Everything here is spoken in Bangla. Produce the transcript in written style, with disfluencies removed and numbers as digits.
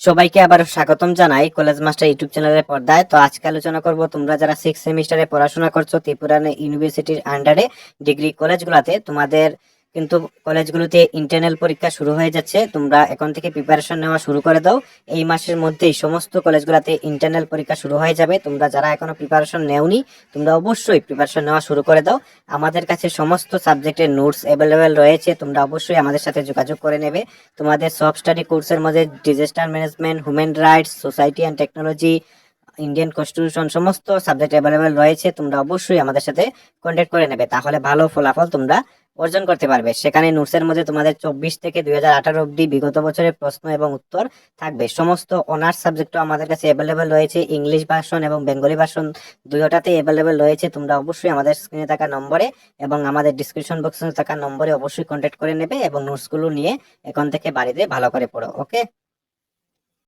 সবাইকে আবার স্বাগতম জানাই কলেজ মাস্টার ইউটিউব চ্যানেলের পর্দায়। তো আজকে আলোচনা করব তোমরা যারা 6 সেমিস্টারে পড়াশোনা করছো ত্রিপুরা ইউনিভার্সিটির আন্ডারে ডিগ্রি কলেজগুলোতে, তোমাদের কিন্তু কলেজগুলোতে ইন্টারনাল পরীক্ষা শুরু হয়ে যাচ্ছে। তোমরা এখন থেকে প্রিপারেশন নেওয়া শুরু করে দাও। এই মাসের মধ্যেই সমস্ত কলেজগুলোতে ইন্টারনাল পরীক্ষা শুরু হয়ে যাবে। তোমরা যারা এখনো প্রিপারেশন নেওনি, তোমরা অবশ্যই প্রিপারেশন নেওয়া শুরু করে দাও। আমাদের কাছে সমস্ত সাবজেক্টের নোটস অ্যাভেলেবেল রয়েছে, তোমরা অবশ্যই আমাদের সাথে যোগাযোগ করে নেবে। তোমাদের সব স্টাডি কোর্সের মধ্যে disaster management, human rights, society and technology, Indian constitution সমস্ত সাবজেক্ট অ্যাভেলেবেল রয়েছে। তোমরা অবশ্যই আমাদের সাথে কন্ট্যাক্ট করে নেবে, তাহলে ভালো ফলাফল তোমরা অর্জন করতে পারবে। সেখানে নোটসের মধ্যে তোমাদের 24 থেকে 2018 অব্দি বিগত বছরের প্রশ্ন এবং উত্তর থাকবে। সমস্ত অনার্স সাবজেক্টও আমাদের কাছে অ্যাভেলেবেল রয়েছে, ইংলিশ ভার্সন এবং বেঙ্গলি ভার্সন দুটোতেই অ্যাভেলেবেল রয়েছে। তোমরা অবশ্যই আমাদের স্ক্রিনে থাকা নম্বরে এবং আমাদের ডিসক্রিপশন বক্সে থাকা নম্বরে অবশ্যই কন্ট্যাক্ট করে নেবে এবং নোটসগুলো নিয়ে এখন থেকে বাড়িতে ভালো করে পড়ো। ওকে।